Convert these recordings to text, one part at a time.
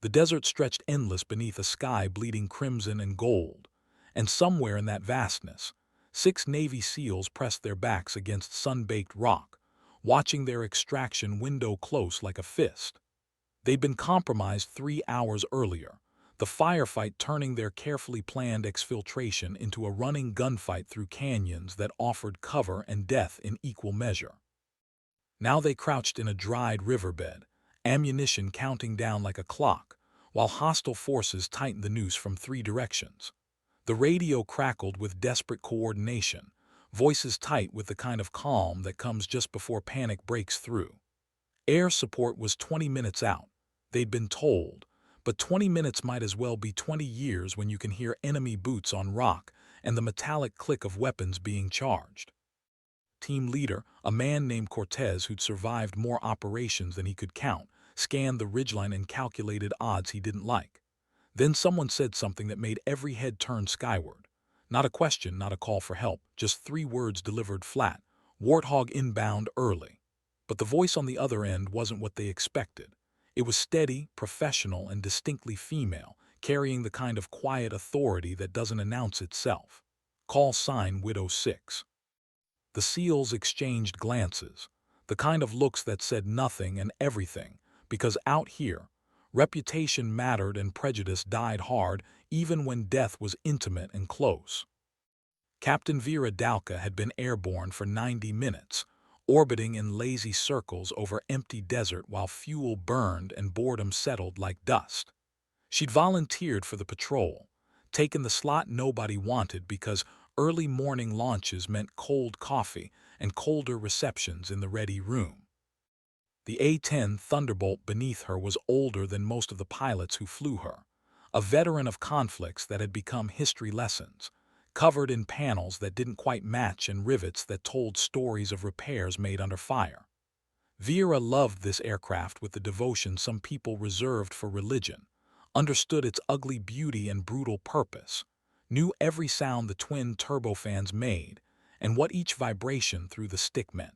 The desert stretched endless beneath a sky bleeding crimson and gold, and somewhere in that vastness, 6 Navy SEALs pressed their backs against sun-baked rock, watching their extraction window close like a fist. They'd been compromised 3 hours earlier, the firefight turning their carefully planned exfiltration into a running gunfight through canyons that offered cover and death in equal measure. Now they crouched in a dried riverbed, ammunition counting down like a clock, while hostile forces tightened the noose from 3 directions. The radio crackled with desperate coordination, voices tight with the kind of calm that comes just before panic breaks through. Air support was 20 minutes out, they'd been told, but 20 minutes might as well be 20 years when you can hear enemy boots on rock and the metallic click of weapons being charged. Team leader, a man named Cortez who'd survived more operations than he could count, scanned the ridgeline and calculated odds he didn't like. Then someone said something that made every head turn skyward. Not a question, not a call for help, just 3 words delivered flat: Warthog inbound early. But the voice on the other end wasn't what they expected. It was steady, professional, and distinctly female, carrying the kind of quiet authority that doesn't announce itself. Call sign Widow 6. The SEALs exchanged glances, the kind of looks that said nothing and everything, because out here, reputation mattered and prejudice died hard even when death was intimate and close. Captain Vera Dalka had been airborne for 90 minutes, orbiting in lazy circles over empty desert while fuel burned and boredom settled like dust. She'd volunteered for the patrol, taken the slot nobody wanted because early morning launches meant cold coffee and colder receptions in the ready room. The A-10 Thunderbolt beneath her was older than most of the pilots who flew her, a veteran of conflicts that had become history lessons, covered in panels that didn't quite match and rivets that told stories of repairs made under fire. Vera loved this aircraft with the devotion some people reserved for religion, understood its ugly beauty and brutal purpose, knew every sound the twin turbofans made, and what each vibration through the stick meant.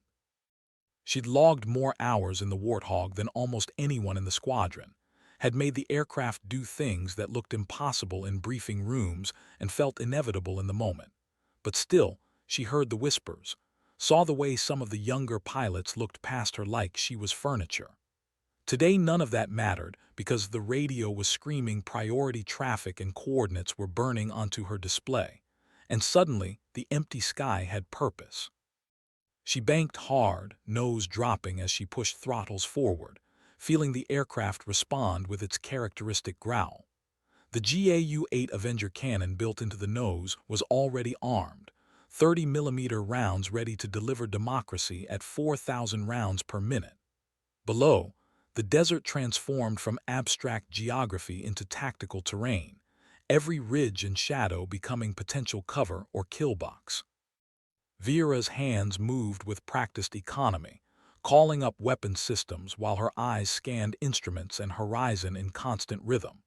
She'd logged more hours in the Warthog than almost anyone in the squadron, had made the aircraft do things that looked impossible in briefing rooms and felt inevitable in the moment. But still, she heard the whispers, saw the way some of the younger pilots looked past her like she was furniture. Today none of that mattered because the radio was screaming priority traffic and coordinates were burning onto her display, and suddenly the empty sky had purpose. She banked hard, nose dropping as she pushed throttles forward, feeling the aircraft respond with its characteristic growl. The GAU-8 Avenger cannon built into the nose was already armed, 30mm rounds ready to deliver democracy at 4,000 rounds per minute. Below, the desert transformed from abstract geography into tactical terrain, every ridge and shadow becoming potential cover or kill box. Vera's hands moved with practiced economy, calling up weapon systems while her eyes scanned instruments and horizon in constant rhythm.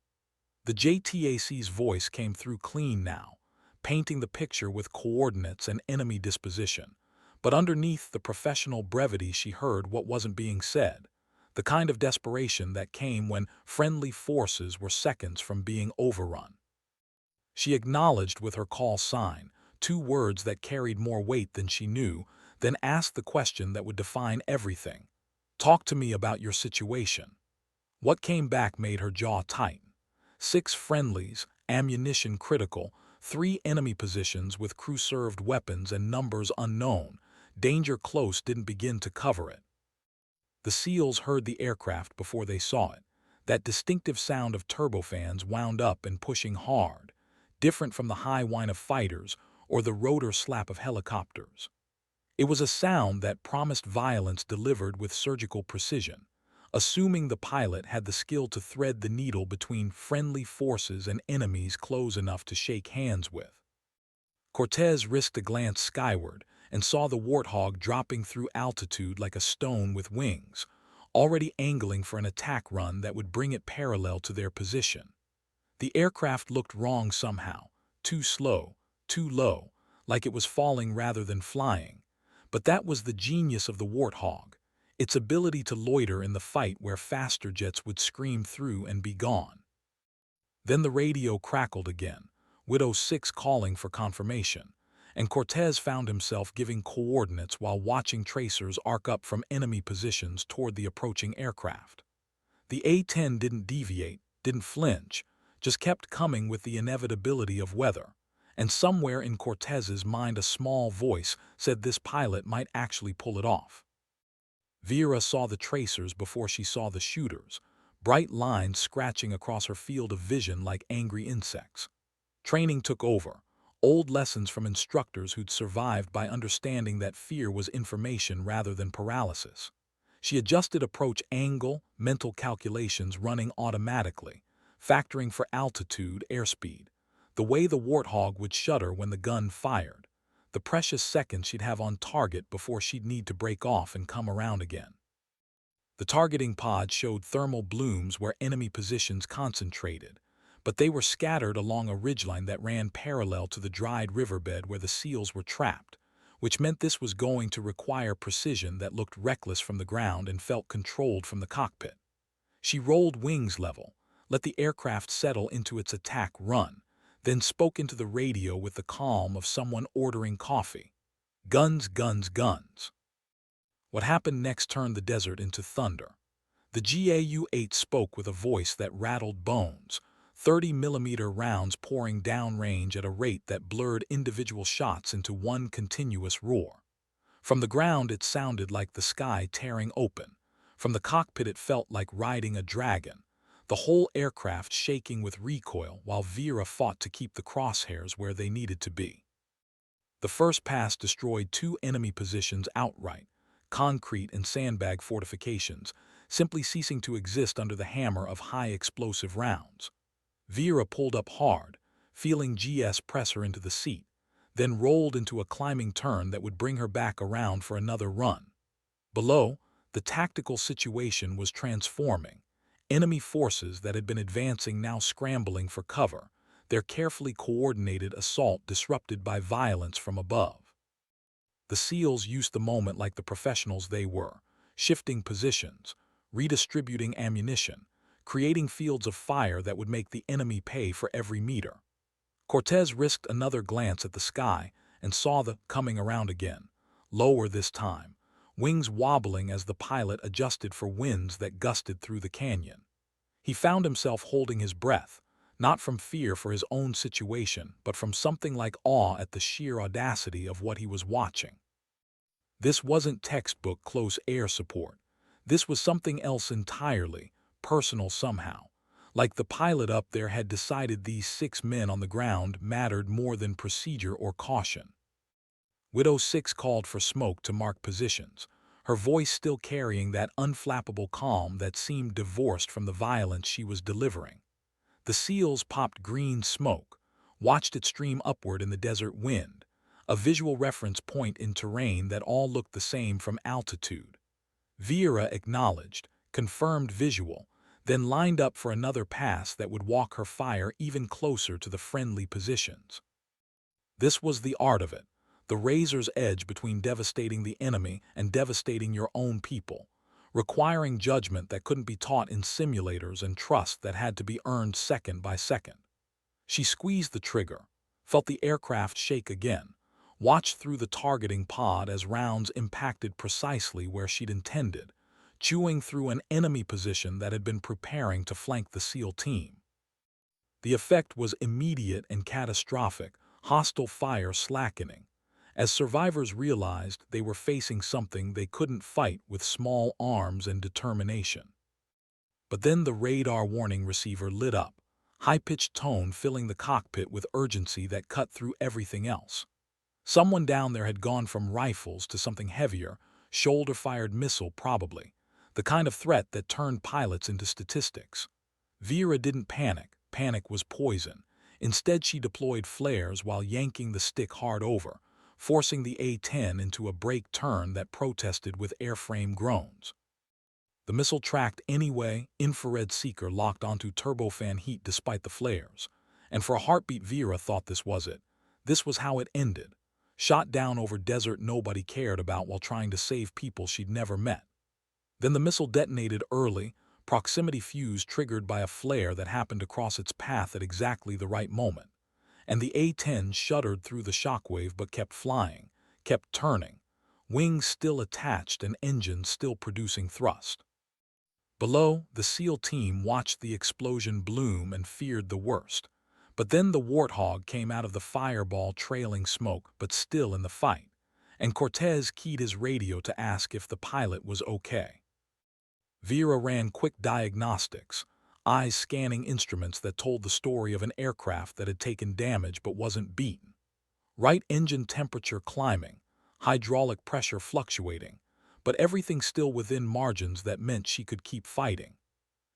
The JTAC's voice came through clean now, painting the picture with coordinates and enemy disposition, but underneath the professional brevity she heard what wasn't being said, the kind of desperation that came when friendly forces were seconds from being overrun. She acknowledged with her call sign, 2 words that carried more weight than she knew, then asked the question that would define everything. "Talk to me about your situation." What came back made her jaw tighten. 6 friendlies, ammunition critical, 3 enemy positions with crew-served weapons and numbers unknown. Danger close didn't begin to cover it. The SEALs heard the aircraft before they saw it, that distinctive sound of turbofans wound up and pushing hard, different from the high whine of fighters or the rotor slap of helicopters. It was a sound that promised violence delivered with surgical precision, assuming the pilot had the skill to thread the needle between friendly forces and enemies close enough to shake hands with. Cortez risked a glance skyward and saw the Warthog dropping through altitude like a stone with wings, already angling for an attack run that would bring it parallel to their position. The aircraft looked wrong somehow, too slow, too low, like it was falling rather than flying. But that was the genius of the Warthog. its ability to loiter in the fight where faster jets would scream through and be gone. Then the radio crackled again, Widow 6 calling for confirmation, and Cortez found himself giving coordinates while watching tracers arc up from enemy positions toward the approaching aircraft. The A-10 didn't deviate, didn't flinch, just kept coming with the inevitability of weather, and somewhere in Cortez's mind a small voice said this pilot might actually pull it off. Vera saw the tracers before she saw the shooters, bright lines scratching across her field of vision like angry insects. Training took over, old lessons from instructors who'd survived by understanding that fear was information rather than paralysis. She adjusted approach angle, mental calculations running automatically, factoring for altitude, airspeed, the way the Warthog would shudder when the gun fired, the precious seconds she'd have on target before she'd need to break off and come around again. The targeting pod showed thermal blooms where enemy positions concentrated, but they were scattered along a ridgeline that ran parallel to the dried riverbed where the SEALs were trapped, which meant this was going to require precision that looked reckless from the ground and felt controlled from the cockpit. She rolled wings level, let the aircraft settle into its attack run, then spoke into the radio with the calm of someone ordering coffee. Guns, guns, guns. What happened next turned the desert into thunder. The GAU-8 spoke with a voice that rattled bones, 30mm rounds pouring downrange at a rate that blurred individual shots into one continuous roar. From the ground it sounded like the sky tearing open. From the cockpit it felt like riding a dragon, the whole aircraft shaking with recoil while Vera fought to keep the crosshairs where they needed to be. The first pass destroyed 2 enemy positions outright, concrete and sandbag fortifications, simply ceasing to exist under the hammer of high explosive rounds. Vera pulled up hard, feeling GS press her into the seat, then rolled into a climbing turn that would bring her back around for another run. Below, the tactical situation was transforming. Enemy forces that had been advancing now scrambling for cover, their carefully coordinated assault disrupted by violence from above. The SEALs used the moment like the professionals they were, shifting positions, redistributing ammunition, creating fields of fire that would make the enemy pay for every meter. Cortez risked another glance at the sky and saw the coming around again, lower this time, wings wobbling as the pilot adjusted for winds that gusted through the canyon. He found himself holding his breath, not from fear for his own situation, but from something like awe at the sheer audacity of what he was watching. This wasn't textbook close air support. This was something else entirely, personal somehow. Like the pilot up there had decided these 6 men on the ground mattered more than procedure or caution. Widow 6 called for smoke to mark positions, her voice still carrying that unflappable calm that seemed divorced from the violence she was delivering. The SEALs popped green smoke, watched it stream upward in the desert wind, a visual reference point in terrain that all looked the same from altitude. Vera acknowledged, confirmed visual, then lined up for another pass that would walk her fire even closer to the friendly positions. This was the art of it, the razor's edge between devastating the enemy and devastating your own people, requiring judgment that couldn't be taught in simulators and trust that had to be earned second by second. She squeezed the trigger, felt the aircraft shake again, watched through the targeting pod as rounds impacted precisely where she'd intended, chewing through an enemy position that had been preparing to flank the SEAL team. The effect was immediate and catastrophic, hostile fire slackening, as survivors realized they were facing something they couldn't fight with small arms and determination. But then the radar warning receiver lit up, high-pitched tone filling the cockpit with urgency that cut through everything else. Someone down there had gone from rifles to something heavier, shoulder-fired missile probably, the kind of threat that turned pilots into statistics. Vera didn't panic. Panic was poison. Instead, she deployed flares while yanking the stick hard over, forcing the A-10 into a brake turn that protested with airframe groans. The missile tracked anyway, infrared seeker locked onto turbofan heat despite the flares. And for a heartbeat, Vera thought this was it. This was how it ended. Shot down over desert nobody cared about while trying to save people she'd never met. Then the missile detonated early, proximity fuse triggered by a flare that happened to cross its path at exactly the right moment. And the A-10 shuddered through the shockwave but kept flying, kept turning, wings still attached and engines still producing thrust. Below, the SEAL team watched the explosion bloom and feared the worst. But then the Warthog came out of the fireball trailing smoke but still in the fight, and Cortez keyed his radio to ask if the pilot was okay. Vera ran quick diagnostics, eyes scanning instruments that told the story of an aircraft that had taken damage but wasn't beaten. Right engine temperature climbing, hydraulic pressure fluctuating, but everything still within margins that meant she could keep fighting.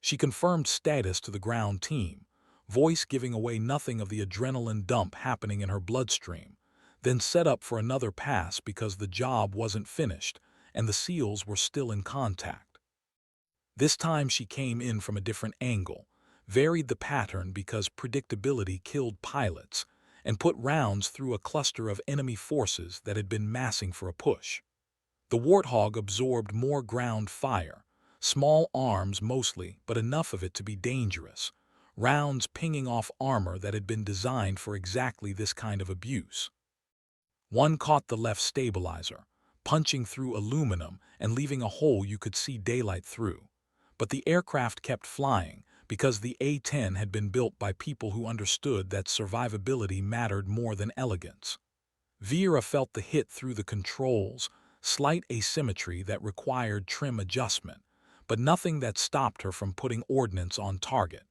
She confirmed status to the ground team, voice giving away nothing of the adrenaline dump happening in her bloodstream, then set up for another pass because the job wasn't finished and the SEALs were still in contact. This time she came in from a different angle, varied the pattern because predictability killed pilots, and put rounds through a cluster of enemy forces that had been massing for a push. The Warthog absorbed more ground fire, small arms mostly, but enough of it to be dangerous, rounds pinging off armor that had been designed for exactly this kind of abuse. One caught the left stabilizer, punching through aluminum and leaving a hole you could see daylight through. But the aircraft kept flying because the A-10 had been built by people who understood that survivability mattered more than elegance. Vera felt the hit through the controls, slight asymmetry that required trim adjustment, but nothing that stopped her from putting ordnance on target.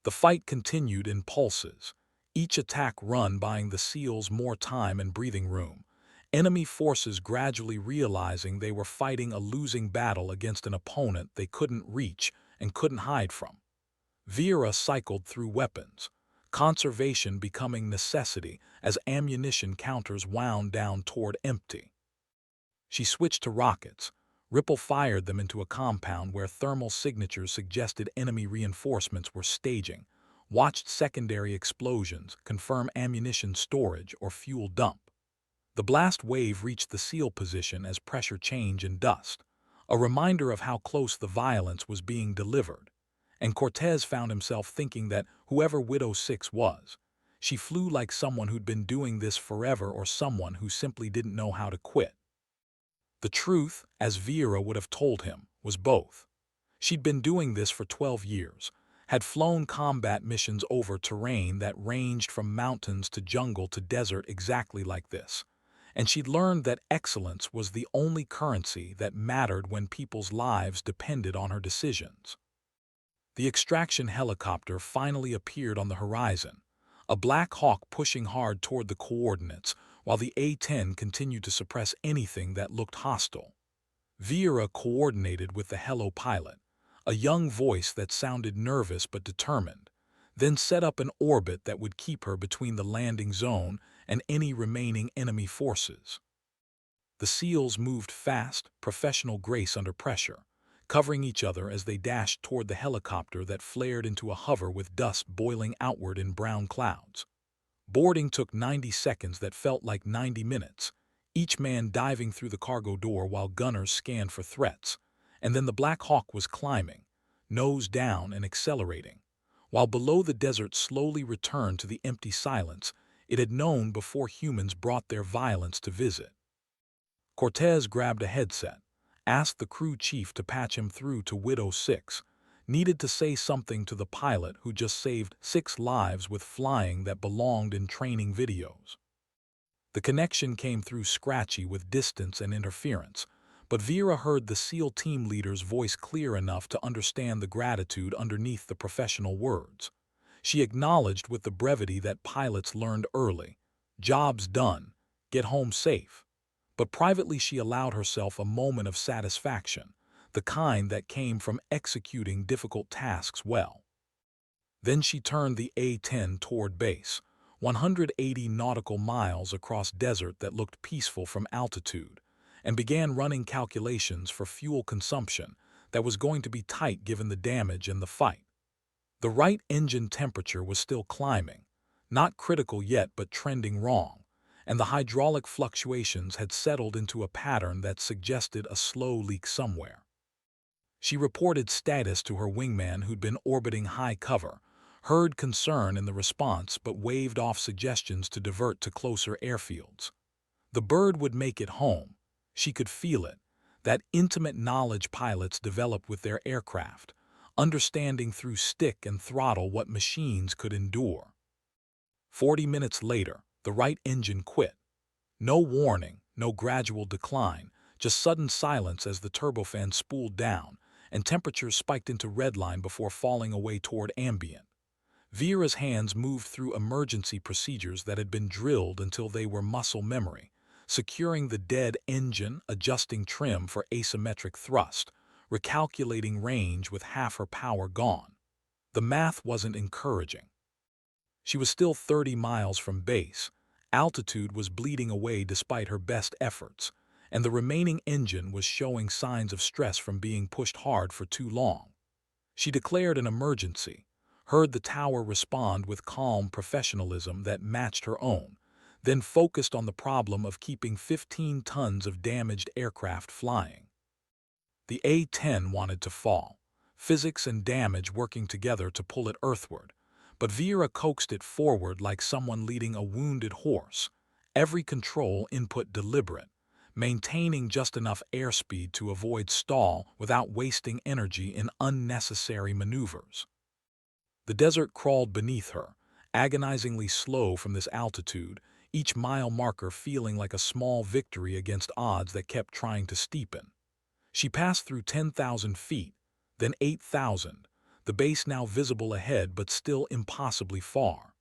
The fight continued in pulses, each attack run buying the SEALs more time and breathing room, enemy forces gradually realizing they were fighting a losing battle against an opponent they couldn't reach and couldn't hide from. Vera cycled through weapons, conservation becoming necessity as ammunition counters wound down toward empty. She switched to rockets, ripple-fired them into a compound where thermal signatures suggested enemy reinforcements were staging, watched secondary explosions confirm ammunition storage or fuel dump. The blast wave reached the SEAL position as pressure change and dust, a reminder of how close the violence was being delivered. And Cortez found himself thinking that whoever Widow 6 was, she flew like someone who'd been doing this forever or someone who simply didn't know how to quit. The truth, as Vera would have told him, was both. She'd been doing this for 12 years, had flown combat missions over terrain that ranged from mountains to jungle to desert exactly like this, and she'd learned that excellence was the only currency that mattered when people's lives depended on her decisions. The extraction helicopter finally appeared on the horizon, a Black Hawk pushing hard toward the coordinates, while the A-10 continued to suppress anything that looked hostile. Vera coordinated with the helo pilot, a young voice that sounded nervous but determined, then set up an orbit that would keep her between the landing zone and any remaining enemy forces. The SEALs moved fast, professional grace under pressure, covering each other as they dashed toward the helicopter that flared into a hover with dust boiling outward in brown clouds. Boarding took 90 seconds that felt like 90 minutes, each man diving through the cargo door while gunners scanned for threats, and then the Black Hawk was climbing, nose down and accelerating, while below the desert slowly returned to the empty silence it had known before humans brought their violence to visit. Cortez grabbed a headset, asked the crew chief to patch him through to Widow 6, needed to say something to the pilot who just saved 6 lives with flying that belonged in training videos. The connection came through scratchy with distance and interference, but Vera heard the SEAL team leader's voice clear enough to understand the gratitude underneath the professional words. She acknowledged with the brevity that pilots learned early, "Job's done, get home safe." But privately she allowed herself a moment of satisfaction, the kind that came from executing difficult tasks well. Then she turned the A-10 toward base, 180 nautical miles across desert that looked peaceful from altitude, and began running calculations for fuel consumption that was going to be tight given the damage and the fight. The right engine temperature was still climbing, not critical yet but trending wrong, and the hydraulic fluctuations had settled into a pattern that suggested a slow leak somewhere. She reported status to her wingman who'd been orbiting high cover, heard concern in the response but waved off suggestions to divert to closer airfields. The bird would make it home. She could feel it, that intimate knowledge pilots develop with their aircraft, understanding through stick and throttle what machines could endure. 40 minutes later, the right engine quit. No warning, no gradual decline, just sudden silence as the turbofan spooled down, and temperatures spiked into redline before falling away toward ambient. Vera's hands moved through emergency procedures that had been drilled until they were muscle memory, securing the dead engine, adjusting trim for asymmetric thrust, recalculating range with half her power gone. The math wasn't encouraging. She was still 30 miles from base, altitude was bleeding away despite her best efforts, and the remaining engine was showing signs of stress from being pushed hard for too long. She declared an emergency, heard the tower respond with calm professionalism that matched her own, then focused on the problem of keeping 15 tons of damaged aircraft flying. The A-10 wanted to fall, physics and damage working together to pull it earthward, but Vera coaxed it forward like someone leading a wounded horse, every control input deliberate, maintaining just enough airspeed to avoid stall without wasting energy in unnecessary maneuvers. The desert crawled beneath her, agonizingly slow from this altitude, each mile marker feeling like a small victory against odds that kept trying to steepen. She passed through 10,000 feet, then 8,000, the base now visible ahead but still impossibly far.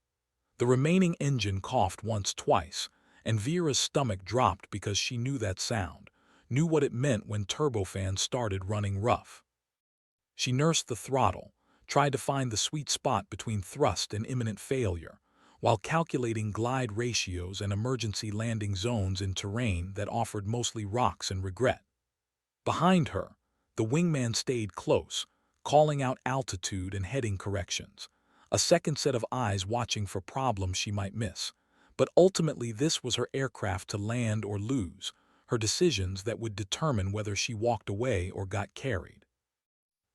The remaining engine coughed twice, and Vera's stomach dropped because she knew that sound, knew what it meant when turbofans started running rough. She nursed the throttle, tried to find the sweet spot between thrust and imminent failure, while calculating glide ratios and emergency landing zones in terrain that offered mostly rocks and regret. Behind her, the wingman stayed close, calling out altitude and heading corrections, a second set of eyes watching for problems she might miss. But ultimately this was her aircraft to land or lose, her decisions that would determine whether she walked away or got carried.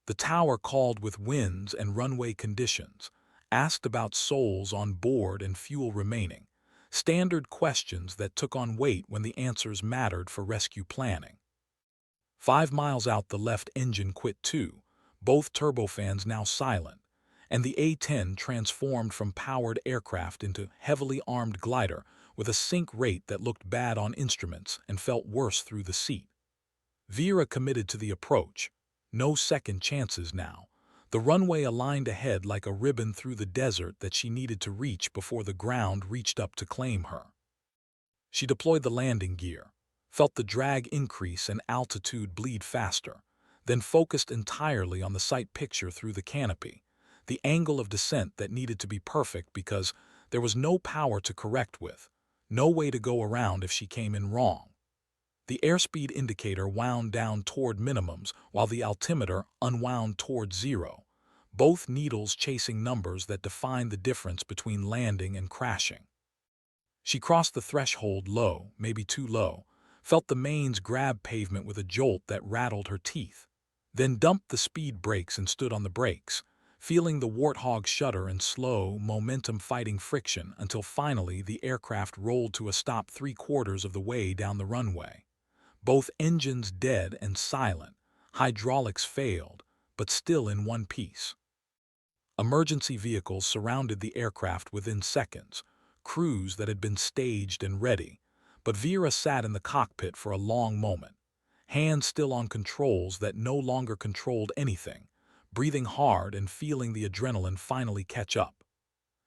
The tower called with winds and runway conditions, asked about souls on board and fuel remaining, standard questions that took on weight when the answers mattered for rescue planning. 5 miles out, the left engine quit too, both turbofans now silent, and the A-10 transformed from powered aircraft into heavily armed glider with a sink rate that looked bad on instruments and felt worse through the seat. Vera committed to the approach. No second chances now. The runway aligned ahead like a ribbon through the desert that she needed to reach before the ground reached up to claim her. She deployed the landing gear, felt the drag increase and altitude bleed faster, then focused entirely on the sight picture through the canopy, the angle of descent that needed to be perfect because there was no power to correct with, no way to go around if she came in wrong. The airspeed indicator wound down toward minimums while the altimeter unwound toward zero, both needles chasing numbers that defined the difference between landing and crashing. She crossed the threshold low, maybe too low, felt the mains grab pavement with a jolt that rattled her teeth, then dumped the speed brakes and stood on the brakes, feeling the warthog shudder in slow, momentum-fighting friction until finally the aircraft rolled to a stop 3/4 of the way down the runway. Both engines dead and silent, hydraulics failed, but still in one piece. Emergency vehicles surrounded the aircraft within seconds, crews that had been staged and ready, but Vera sat in the cockpit for a long moment, hands still on controls that no longer controlled anything, breathing hard and feeling the adrenaline finally catch up.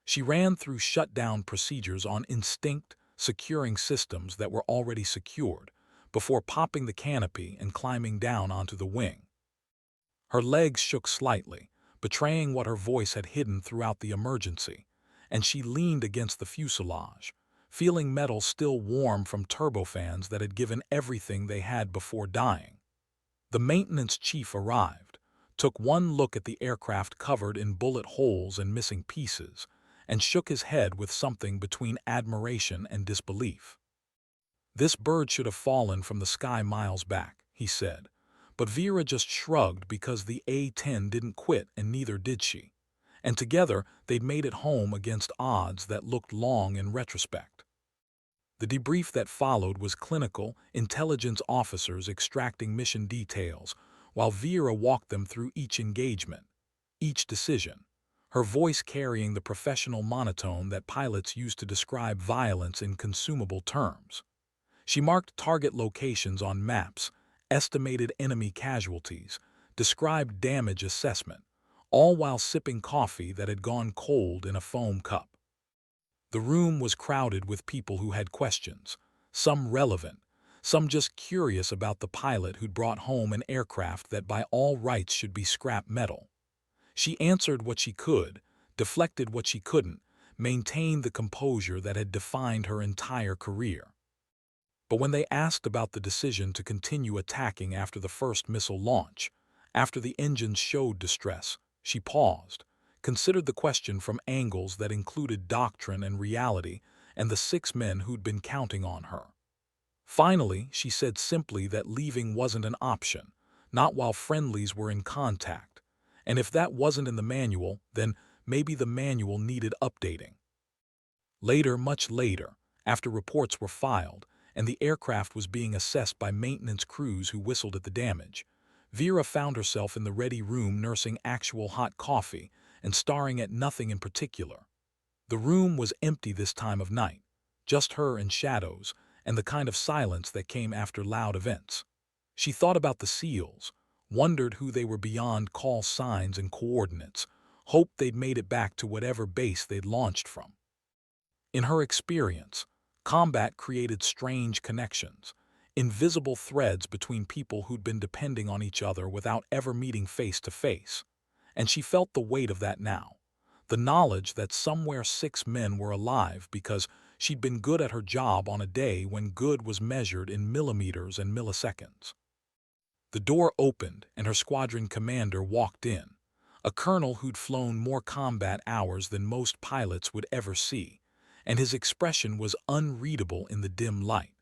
She ran through shutdown procedures on instinct, securing systems that were already secured, before popping the canopy and climbing down onto the wing. Her legs shook slightly, betraying what her voice had hidden throughout the emergency, and she leaned against the fuselage, feeling metal still warm from turbofans that had given everything they had before dying. The maintenance chief arrived, took one look at the aircraft covered in bullet holes and missing pieces, and shook his head with something between admiration and disbelief. "This bird should have fallen from the sky miles back," he said, But Vera just shrugged because the A-10 didn't quit and neither did she. And together, they'd made it home against odds that looked long in retrospect. The debrief that followed was clinical, intelligence officers extracting mission details, while Vera walked them through each engagement, each decision, her voice carrying the professional monotone that pilots use to describe violence in consumable terms. She marked target locations on maps, estimated enemy casualties, described damage assessment, all while sipping coffee that had gone cold in a foam cup. The room was crowded with people who had questions, some relevant, some just curious about the pilot who'd brought home an aircraft that by all rights should be scrap metal. She answered what she could, deflected what she couldn't, maintained the composure that had defined her entire career. But when they asked about the decision to continue attacking after the first missile launch, after the engines showed distress, she paused, considered the question from angles that included doctrine and reality and the 6 men who'd been counting on her. Finally, she said simply that leaving wasn't an option, not while friendlies were in contact, and if that wasn't in the manual, then maybe the manual needed updating. Later, much later, after reports were filed, and the aircraft was being assessed by maintenance crews who whistled at the damage, Vera found herself in the ready room nursing actual hot coffee and staring at nothing in particular. The room was empty this time of night, just her and shadows, and the kind of silence that came after loud events. She thought about the SEALs, wondered who they were beyond call signs and coordinates, hoped they'd made it back to whatever base they'd launched from. In her experience, combat created strange connections, invisible threads between people who'd been depending on each other without ever meeting face to face. And she felt the weight of that now, the knowledge that somewhere 6 men were alive because she'd been good at her job on a day when good was measured in millimeters and milliseconds. The door opened and her squadron commander walked in, a colonel who'd flown more combat hours than most pilots would ever see, and his expression was unreadable in the dim light.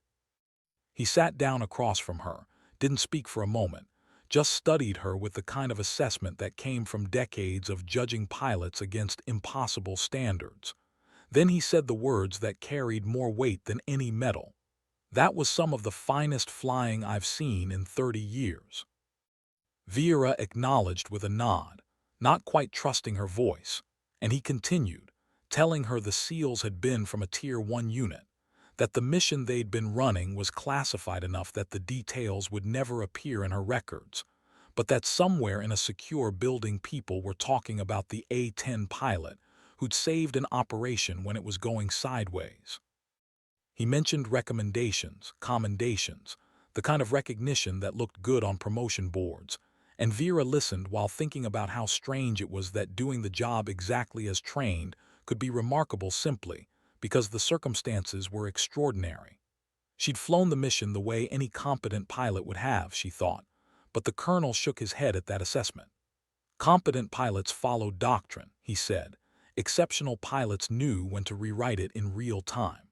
He sat down across from her, didn't speak for a moment, just studied her with the kind of assessment that came from decades of judging pilots against impossible standards. Then he said the words that carried more weight than any medal. "That was some of the finest flying I've seen in 30 years." Vera acknowledged with a nod, not quite trusting her voice, and he continued, telling her the SEALs had been from a Tier 1 unit, that the mission they'd been running was classified enough that the details would never appear in her records, but that somewhere in a secure building people were talking about the A-10 pilot who'd saved an operation when it was going sideways. He mentioned recommendations, commendations, the kind of recognition that looked good on promotion boards, and Vera listened while thinking about how strange it was that doing the job exactly as trained could be remarkable simply because the circumstances were extraordinary. She'd flown the mission the way any competent pilot would have, she thought, but the colonel shook his head at that assessment. Competent pilots followed doctrine, he said. Exceptional pilots knew when to rewrite it in real time.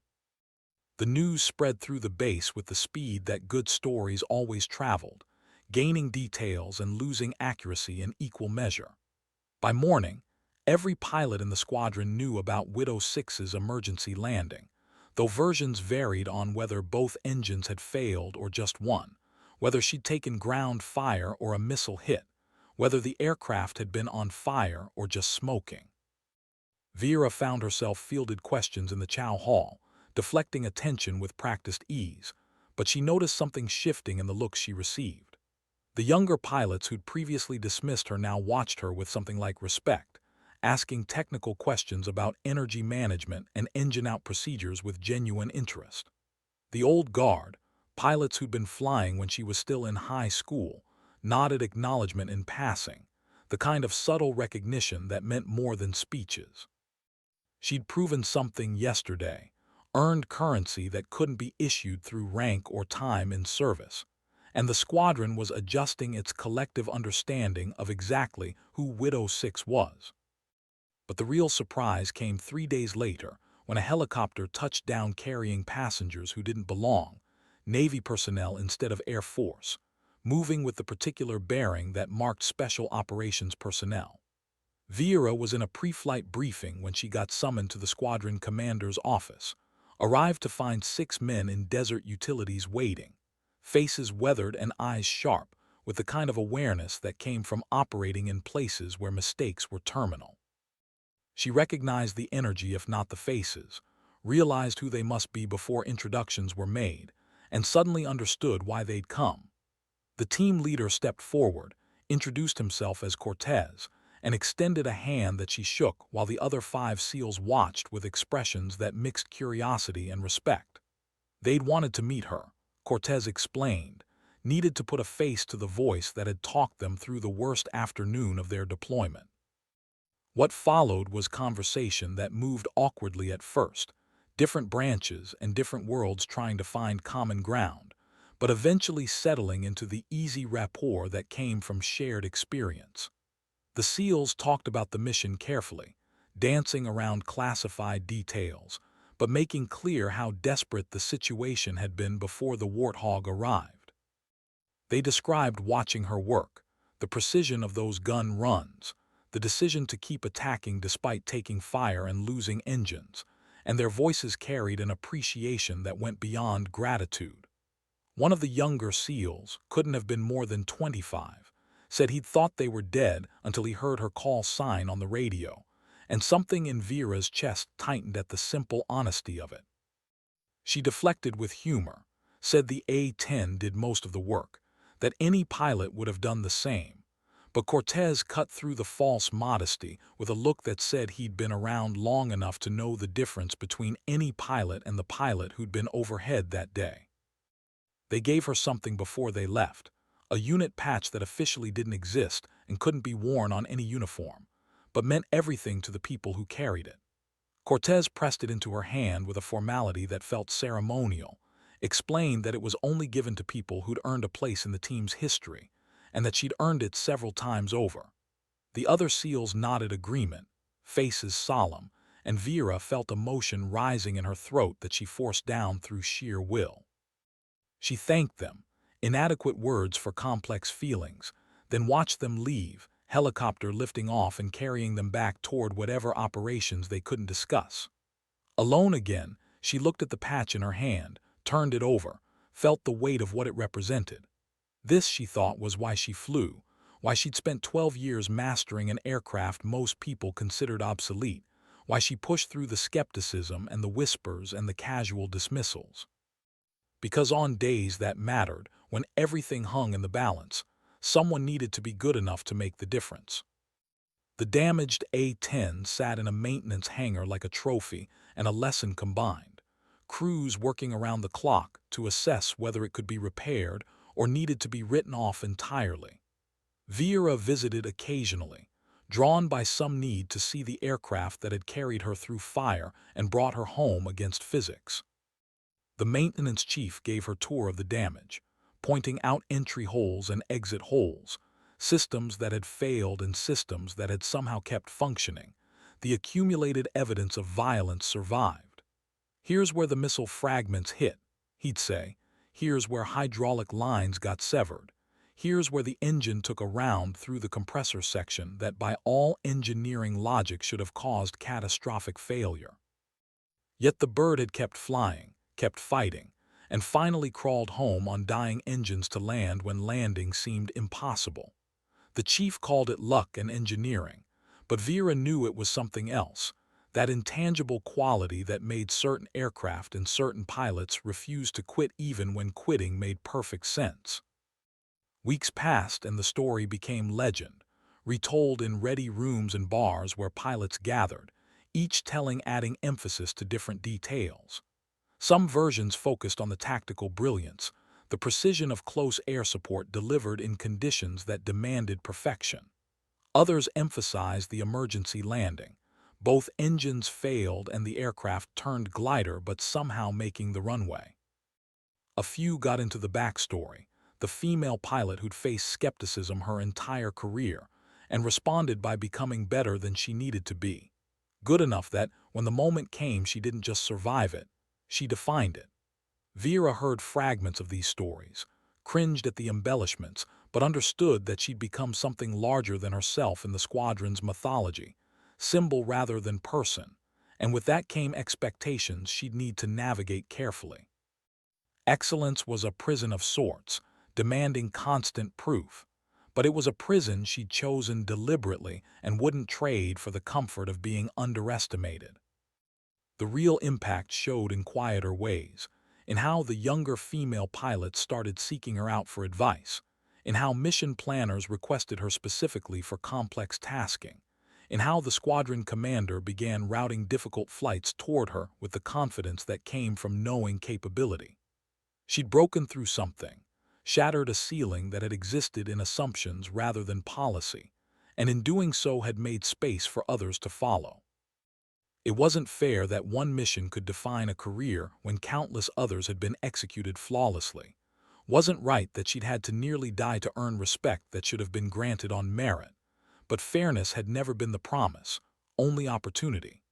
The news spread through the base with the speed that good stories always traveled, gaining details and losing accuracy in equal measure. By morning, every pilot in the squadron knew about Widow 6's emergency landing, though versions varied on whether both engines had failed or just one, whether she'd taken ground fire or a missile hit, whether the aircraft had been on fire or just smoking. Vera found herself fielded questions in the chow hall, deflecting attention with practiced ease, but she noticed something shifting in the looks she received. The younger pilots who'd previously dismissed her now watched her with something like respect, asking technical questions about energy management and engine-out procedures with genuine interest. The old guard, pilots who'd been flying when she was still in high school, nodded acknowledgement in passing, the kind of subtle recognition that meant more than speeches. She'd proven something yesterday, earned currency that couldn't be issued through rank or time in service, and the squadron was adjusting its collective understanding of exactly who Widow 6 was. But the real surprise came 3 days later when a helicopter touched down carrying passengers who didn't belong, Navy personnel instead of Air Force, moving with the particular bearing that marked special operations personnel. Vera was in a pre-flight briefing when she got summoned to the squadron commander's office, arrived to find 6 men in desert utilities waiting, faces weathered and eyes sharp, with the kind of awareness that came from operating in places where mistakes were terminal. She recognized the energy if not the faces, realized who they must be before introductions were made, and suddenly understood why they'd come. The team leader stepped forward, introduced himself as Cortez, and extended a hand that she shook while the other 5 SEALs watched with expressions that mixed curiosity and respect. They'd wanted to meet her, Cortez explained, needed to put a face to the voice that had talked them through the worst afternoon of their deployment. What followed was conversation that moved awkwardly at first, different branches and different worlds trying to find common ground, but eventually settling into the easy rapport that came from shared experience. The SEALs talked about the mission carefully, dancing around classified details, but making clear how desperate the situation had been before the Warthog arrived. They described watching her work, the precision of those gun runs, the decision to keep attacking despite taking fire and losing engines, and their voices carried an appreciation that went beyond gratitude. One of the younger SEALs, couldn't have been more than 25, said he'd thought they were dead until he heard her call sign on the radio, and something in Vera's chest tightened at the simple honesty of it. She deflected with humor, said the A-10 did most of the work, that any pilot would have done the same, but Cortez cut through the false modesty with a look that said he'd been around long enough to know the difference between any pilot and the pilot who'd been overhead that day. They gave her something before they left, a unit patch that officially didn't exist and couldn't be worn on any uniform, but meant everything to the people who carried it. Cortez pressed it into her hand with a formality that felt ceremonial, explained that it was only given to people who'd earned a place in the team's history, and that she'd earned it several times over. The other SEALs nodded agreement, faces solemn, and Vera felt emotion rising in her throat that she forced down through sheer will. She thanked them, inadequate words for complex feelings, then watched them leave, helicopter lifting off and carrying them back toward whatever operations they couldn't discuss. Alone again, she looked at the patch in her hand, turned it over, felt the weight of what it represented. This, she thought, was why she flew, why she'd spent 12 years mastering an aircraft most people considered obsolete, why she pushed through the skepticism and the whispers and the casual dismissals. Because on days that mattered, when everything hung in the balance, someone needed to be good enough to make the difference. The damaged A-10 sat in a maintenance hangar like a trophy and a lesson combined, crews working around the clock to assess whether it could be repaired or needed to be written off entirely. Vera visited occasionally, drawn by some need to see the aircraft that had carried her through fire and brought her home against physics. The maintenance chief gave her tour of the damage, pointing out entry holes and exit holes, systems that had failed and systems that had somehow kept functioning. The accumulated evidence of violence survived. Here's where the missile fragments hit, he'd say. Here's where hydraulic lines got severed. Here's where the engine took a round through the compressor section that by all engineering logic should have caused catastrophic failure. Yet the bird had kept flying, kept fighting, and finally crawled home on dying engines to land when landing seemed impossible. The chief called it luck and engineering, but Vera knew it was something else, that intangible quality that made certain aircraft and certain pilots refuse to quit even when quitting made perfect sense. Weeks passed and the story became legend, retold in ready rooms and bars where pilots gathered, each telling adding emphasis to different details. Some versions focused on the tactical brilliance, the precision of close air support delivered in conditions that demanded perfection. Others emphasized the emergency landing. Both engines failed and the aircraft turned glider but somehow making the runway. A few got into the backstory, the female pilot who'd faced skepticism her entire career and responded by becoming better than she needed to be. Good enough that, when the moment came, she didn't just survive it, she defined it. Vera heard fragments of these stories, cringed at the embellishments, but understood that she'd become something larger than herself in the squadron's mythology, symbol rather than person, and with that came expectations she'd need to navigate carefully. Excellence was a prison of sorts, demanding constant proof, but it was a prison she'd chosen deliberately and wouldn't trade for the comfort of being underestimated. The real impact showed in quieter ways, in how the younger female pilots started seeking her out for advice, in how mission planners requested her specifically for complex tasking, in how the squadron commander began routing difficult flights toward her with the confidence that came from knowing capability. She'd broken through something, shattered a ceiling that had existed in assumptions rather than policy, and in doing so had made space for others to follow. It wasn't fair that one mission could define a career when countless others had been executed flawlessly. Wasn't right that she'd had to nearly die to earn respect that should have been granted on merit. But fairness had never been the promise, only opportunity.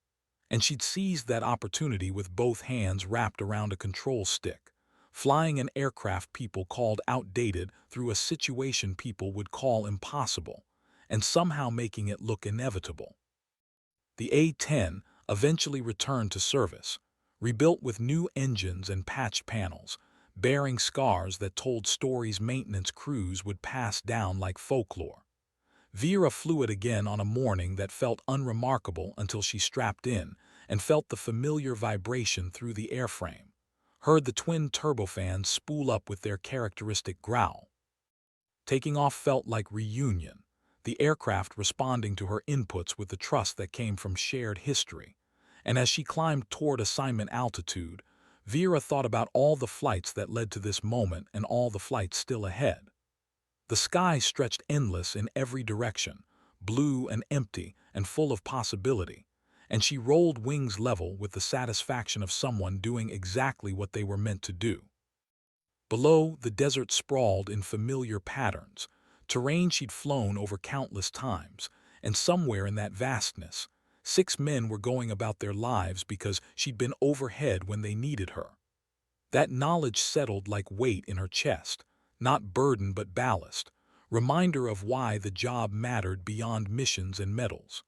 And she'd seized that opportunity with both hands wrapped around a control stick, flying an aircraft people called outdated through a situation people would call impossible, and somehow making it look inevitable. The A-10 eventually returned to service, rebuilt with new engines and patched panels, bearing scars that told stories maintenance crews would pass down like folklore. Vera flew it again on a morning that felt unremarkable until she strapped in and felt the familiar vibration through the airframe, heard the twin turbofans spool up with their characteristic growl. Taking off felt like reunion, the aircraft responding to her inputs with the trust that came from shared history. And as she climbed toward assignment altitude, Vera thought about all the flights that led to this moment and all the flights still ahead. The sky stretched endless in every direction, blue and empty and full of possibility, and she rolled wings level with the satisfaction of someone doing exactly what they were meant to do. Below, the desert sprawled in familiar patterns, terrain she'd flown over countless times, and somewhere in that vastness, 6 men were going about their lives because she'd been overhead when they needed her. That knowledge settled like weight in her chest, not burden but ballast, reminder of why the job mattered beyond missions and medals.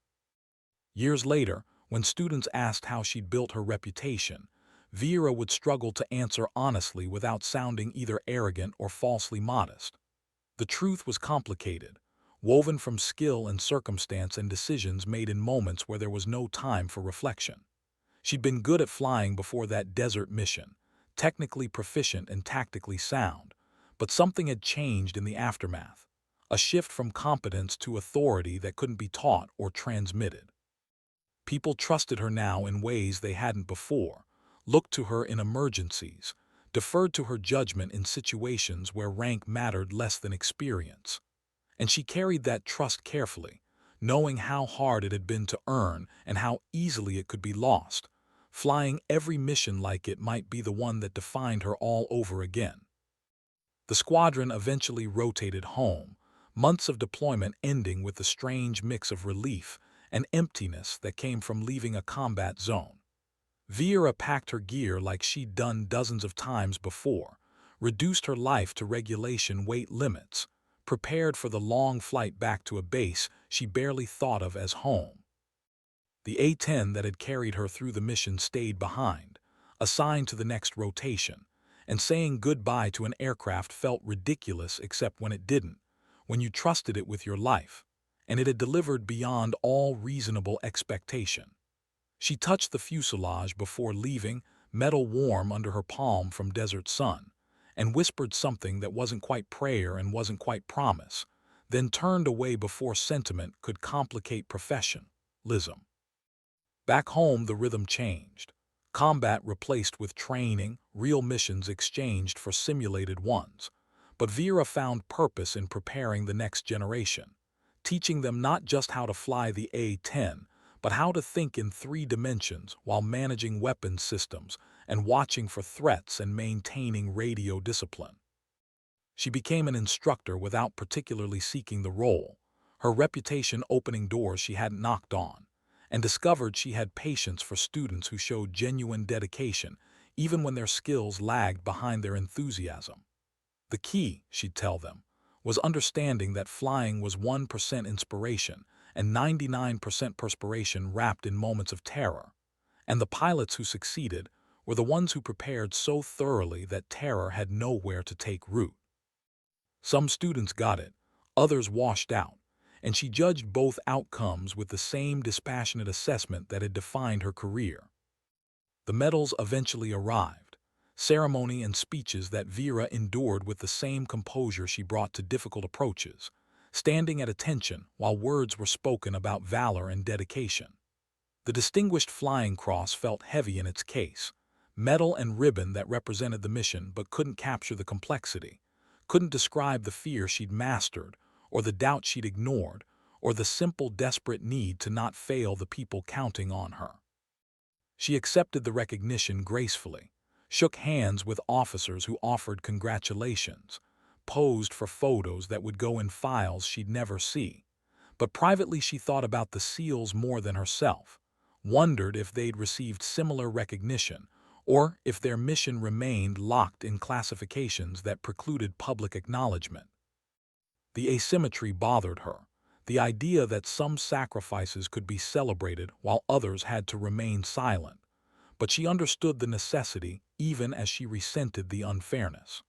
Years later, when students asked how she'd built her reputation, Vera would struggle to answer honestly without sounding either arrogant or falsely modest. The truth was complicated, woven from skill and circumstance and decisions made in moments where there was no time for reflection. She'd been good at flying before that desert mission, technically proficient and tactically sound, but something had changed in the aftermath, a shift from competence to authority that couldn't be taught or transmitted. People trusted her now in ways they hadn't before, looked to her in emergencies, deferred to her judgment in situations where rank mattered less than experience. And she carried that trust carefully, knowing how hard it had been to earn and how easily it could be lost. Flying every mission like it might be the one that defined her all over again. The squadron eventually rotated home, months of deployment ending with the strange mix of relief and emptiness that came from leaving a combat zone. Vera packed her gear like she'd done dozens of times before, reduced her life to regulation weight limits, prepared for the long flight back to a base she barely thought of as home. The A-10 that had carried her through the mission stayed behind, assigned to the next rotation, and saying goodbye to an aircraft felt ridiculous except when it didn't, when you trusted it with your life, and it had delivered beyond all reasonable expectation. She touched the fuselage before leaving, metal warm under her palm from desert sun, and whispered something that wasn't quite prayer and wasn't quite promise, then turned away before sentiment could complicate professionalism. Back home, the rhythm changed. Combat replaced with training, real missions exchanged for simulated ones. But Vera found purpose in preparing the next generation, teaching them not just how to fly the A-10, but how to think in 3 dimensions while managing weapons systems and watching for threats and maintaining radio discipline. She became an instructor without particularly seeking the role, her reputation opening doors she hadn't knocked on, and discovered she had patience for students who showed genuine dedication even when their skills lagged behind their enthusiasm. The key, she'd tell them, was understanding that flying was 1% inspiration and 99% perspiration wrapped in moments of terror, and the pilots who succeeded were the ones who prepared so thoroughly that terror had nowhere to take root. Some students got it, others washed out, and she judged both outcomes with the same dispassionate assessment that had defined her career. The medals eventually arrived, ceremony and speeches that Vera endured with the same composure she brought to difficult approaches, standing at attention while words were spoken about valor and dedication. The Distinguished Flying Cross felt heavy in its case, medal and ribbon that represented the mission but couldn't capture the complexity, couldn't describe the fear she'd mastered, or the doubt she'd ignored, or the simple, desperate need to not fail the people counting on her. She accepted the recognition gracefully, shook hands with officers who offered congratulations, posed for photos that would go in files she'd never see. But privately she thought about the SEALs more than herself, wondered if they'd received similar recognition, or if their mission remained locked in classifications that precluded public acknowledgement. The asymmetry bothered her, the idea that some sacrifices could be celebrated while others had to remain silent, but she understood the necessity even as she resented the unfairness.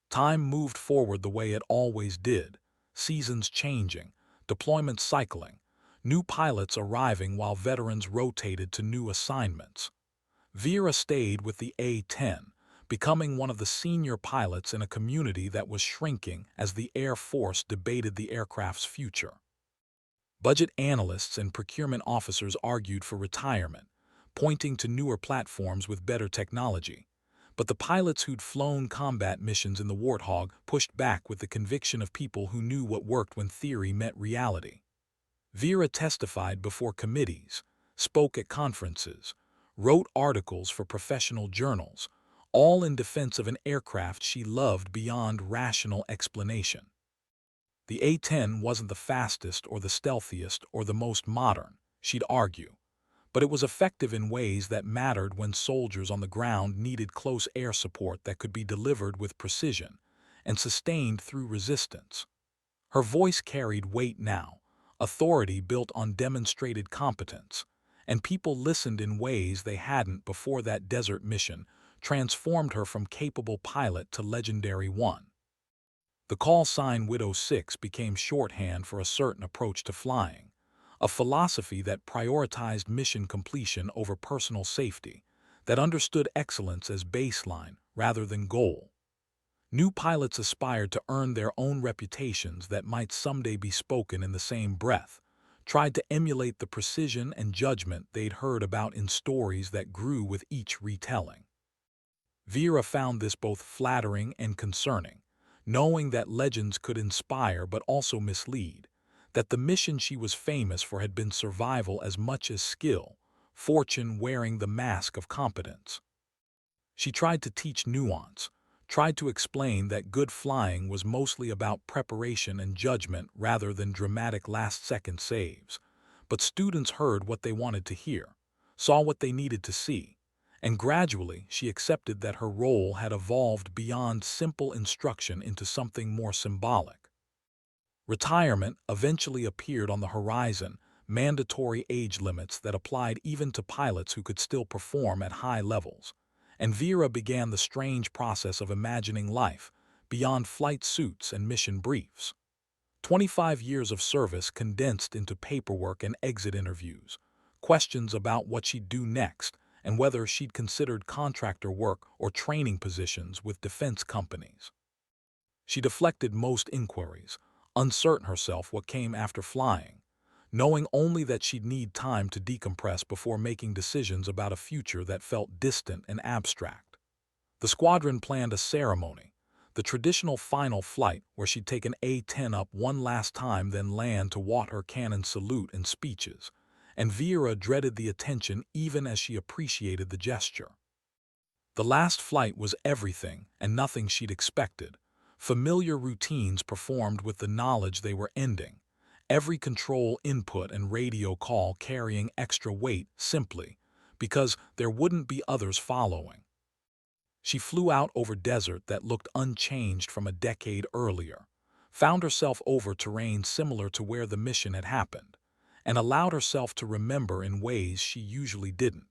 Time moved forward the way it always did, seasons changing, deployments cycling, new pilots arriving while veterans rotated to new assignments. Vera stayed with the A-10, becoming one of the senior pilots in a community that was shrinking as the Air Force debated the aircraft's future. Budget analysts and procurement officers argued for retirement, pointing to newer platforms with better technology. But the pilots who'd flown combat missions in the Warthog pushed back with the conviction of people who knew what worked when theory met reality. Vera testified before committees, spoke at conferences, wrote articles for professional journals, all in defense of an aircraft she loved beyond rational explanation. The A-10 wasn't the fastest or the stealthiest or the most modern, she'd argue, but it was effective in ways that mattered when soldiers on the ground needed close air support that could be delivered with precision and sustained through resistance. Her voice carried weight now, authority built on demonstrated competence, and people listened in ways they hadn't before. That desert mission transformed her from capable pilot to legendary one. The call sign Widow 6 became shorthand for a certain approach to flying, a philosophy that prioritized mission completion over personal safety, that understood excellence as baseline rather than goal. New pilots aspired to earn their own reputations that might someday be spoken in the same breath, tried to emulate the precision and judgment they'd heard about in stories that grew with each retelling. Vera found this both flattering and concerning, knowing that legends could inspire but also mislead, that the mission she was famous for had been survival as much as skill, fortune wearing the mask of competence. She tried to teach nuance, tried to explain that good flying was mostly about preparation and judgment rather than dramatic last-second saves. But students heard what they wanted to hear, saw what they needed to see, and gradually she accepted that her role had evolved beyond simple instruction into something more symbolic. Retirement eventually appeared on the horizon, mandatory age limits that applied even to pilots who could still perform at high levels. And Vera began the strange process of imagining life beyond flight suits and mission briefs. 25 years of service condensed into paperwork and exit interviews, questions about what she'd do next and whether she'd considered contractor work or training positions with defense companies. She deflected most inquiries, uncertain herself what came after flying, knowing only that she'd need time to decompress before making decisions about a future that felt distant and abstract. The squadron planned a ceremony, the traditional final flight where she'd take an A-10 up one last time then land to what her cannon salute and speeches, and Vera dreaded the attention even as she appreciated the gesture. The last flight was everything and nothing she'd expected, familiar routines performed with the knowledge they were ending, every control input and radio call carrying extra weight simply because there wouldn't be others following. She flew out over desert that looked unchanged from a decade earlier, found herself over terrain similar to where the mission had happened, and allowed herself to remember in ways she usually didn't,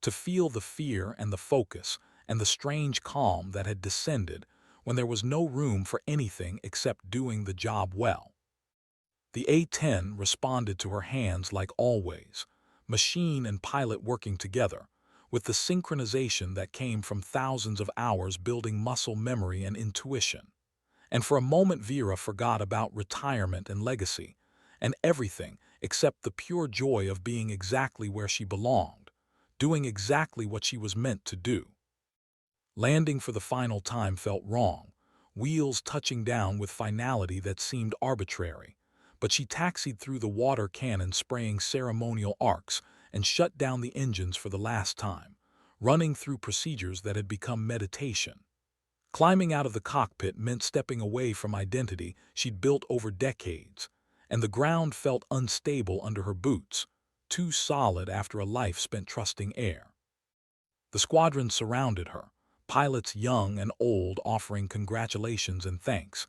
to feel the fear and the focus and the strange calm that had descended when there was no room for anything except doing the job well. The A-10 responded to her hands like always, machine and pilot working together, with the synchronization that came from thousands of hours building muscle memory and intuition. And for a moment Vera forgot about retirement and legacy, and everything except the pure joy of being exactly where she belonged, doing exactly what she was meant to do. Landing for the final time felt wrong, wheels touching down with finality that seemed arbitrary, but she taxied through the water cannon spraying ceremonial arcs and shut down the engines for the last time, running through procedures that had become meditation. Climbing out of the cockpit meant stepping away from identity she'd built over decades, and the ground felt unstable under her boots, too solid after a life spent trusting air. The squadron surrounded her, pilots young and old offering congratulations and thanks,